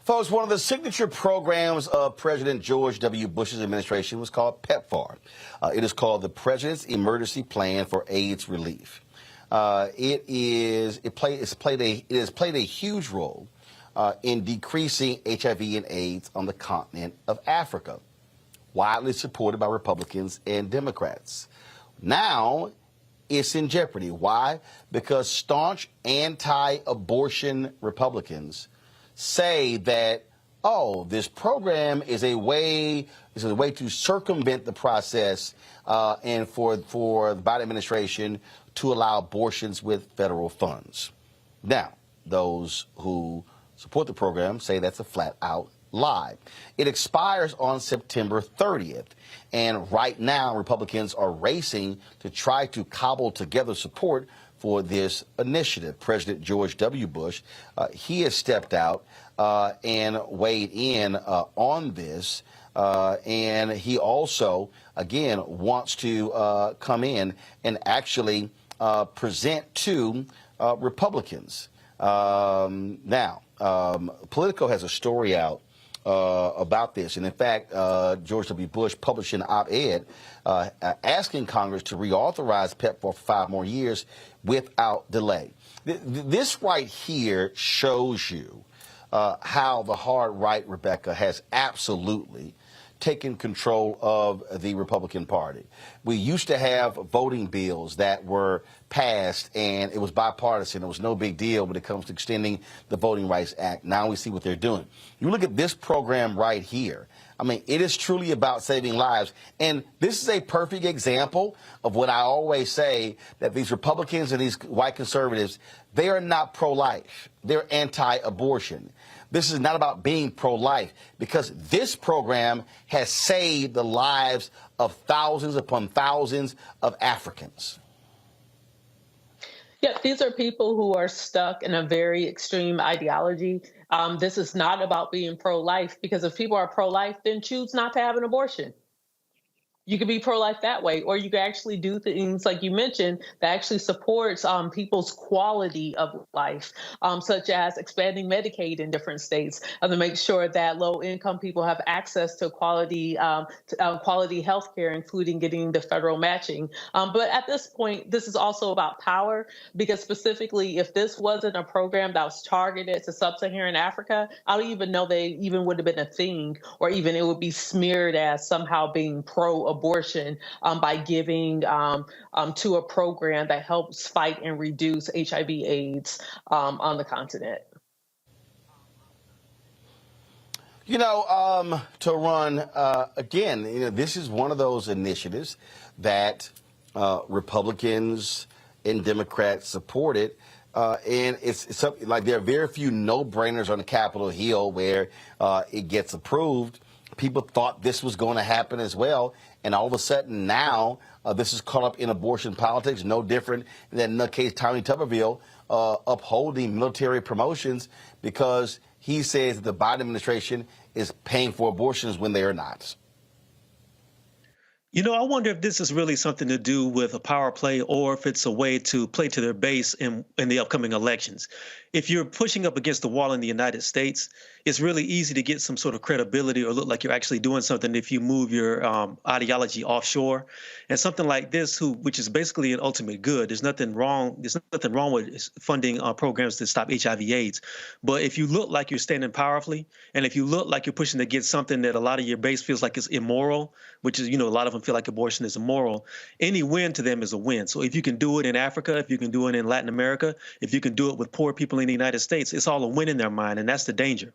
Folks, one of the signature programs of President George W. Bush's administration was called PEPFAR. It is called the President's Emergency Plan for AIDS Relief. It has played a huge role in decreasing HIV and AIDS on the continent of Africa, widely supported by Republicans and Democrats. Now it's in jeopardy. Why? Because staunch anti-abortion Republicans say that, oh, this program is a way to circumvent the process and for the Biden administration to allow abortions with federal funds. Now, those who support the program say that's a flat-out lie. It expires on September 30th, and right now Republicans are racing to try to cobble together support for this initiative. President George W. Bush, he has stepped out and weighed in on this, and he also, again, wants to come in and actually present to Republicans. Now, Politico has a story out about this. And in fact, George W. Bush published an op-ed asking Congress to reauthorize PEPFAR for 5 more years without delay. This right here shows you how the hard right, Rebecca, has absolutely taken control of the Republican Party. We used to have voting bills that were passed, and it was bipartisan. It was no big deal when it comes to extending the Voting Rights Act. Now we see what they're doing. You look at this program right here. I mean, it is truly about saving lives. And this is a perfect example of what I always say, that these Republicans and these white conservatives, they are not pro-life. They're anti-abortion. This is not about being pro-life, because this program has saved the lives of thousands upon thousands of Africans. Yeah, these are people who are stuck in a very extreme ideology. This is not about being pro-life, because if people are pro-life, then choose not to have an abortion. You could be pro-life that way, or you could actually do things like you mentioned that actually supports people's quality of life, such as expanding Medicaid in different states to make sure that low-income people have access to quality health care, including getting the federal matching. But at this point, this is also about power, because specifically, if this wasn't a program that was targeted to sub-Saharan Africa, I don't even know they even would have been a thing, or even it would be smeared as somehow being pro-abortion by giving to a program that helps fight and reduce HIV/AIDS on the continent. You know, to run again, you know, this is one of those initiatives that Republicans and Democrats supported. And it's something like there are very few no-brainers on the Capitol Hill where it gets approved. People thought this was going to happen as well. And all of a sudden now this is caught up in abortion politics, no different than in the case Tommy Tuberville upholding military promotions because he says that the Biden administration is paying for abortions when they are not. You know, I wonder if this is really something to do with a power play, or if it's a way to play to their base in the upcoming elections. If you're pushing up against the wall in the United States, it's really easy to get some sort of credibility or look like you're actually doing something if you move your ideology offshore. And something like this, which is basically an ultimate good, there's nothing wrong. There's nothing wrong with funding programs to stop HIV/AIDS. But if you look like you're standing powerfully, and if you look like you're pushing to get something that a lot of your base feels like is immoral, which is, you know, a lot of them feel like abortion is immoral, any win to them is a win. So if you can do it in Africa, if you can do it in Latin America, if you can do it with poor people in the United States, it's all a win in their mind, and that's the danger.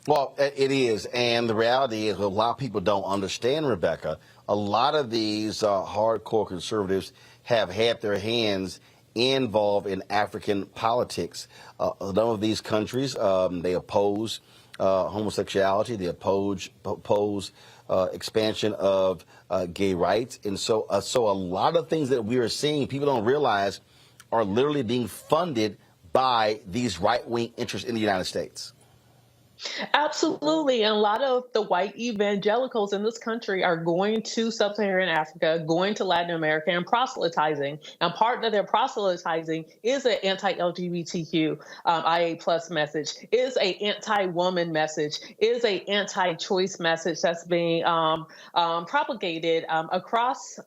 Well, it is, and the reality is a lot of people don't understand, Rebecca. A lot of these hardcore conservatives have had their hands involved in African politics. A number of these countries, they oppose homosexuality, they oppose expansion of gay rights, and so a lot of things that we are seeing, people don't realize, are literally being funded by these right-wing interests in the United States. Absolutely. And a lot of the white evangelicals in this country are going to sub-Saharan Africa, going to Latin America and proselytizing. And part of their proselytizing is an anti-LGBTQ IA plus message, is a anti-woman message, is a anti-choice message that's being propagated across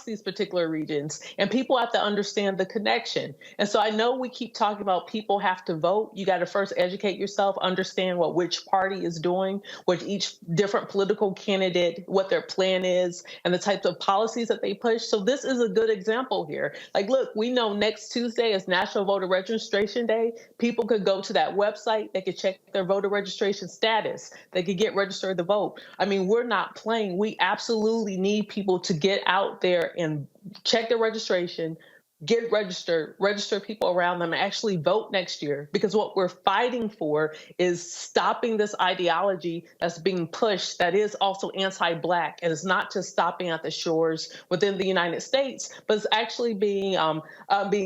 these particular regions. And people have to understand the connection. And so I know we keep talking about people have to vote. You got to first educate yourself, understand what which party is doing, what each different political candidate, what their plan is, and the types of policies that they push. So this is a good example here. Like, look, we know next Tuesday is National Voter Registration Day. People could go to that website. They could check their voter registration status. They could get registered to vote. I mean, we're not playing. We absolutely need people to get out there and check their registration, get registered, register people around them, and actually vote next year. Because what we're fighting for is stopping this ideology that's being pushed that is also anti-Black. And it's not just stopping at the shores within the United States, but it's actually being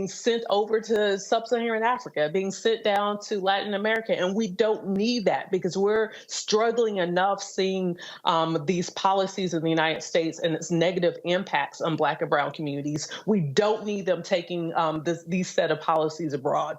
sent over to sub-Saharan Africa, being sent down to Latin America. And we don't need that because we're struggling enough seeing these policies in the United States and its negative impacts on Black and brown communities. We don't need them taking these set of policies abroad.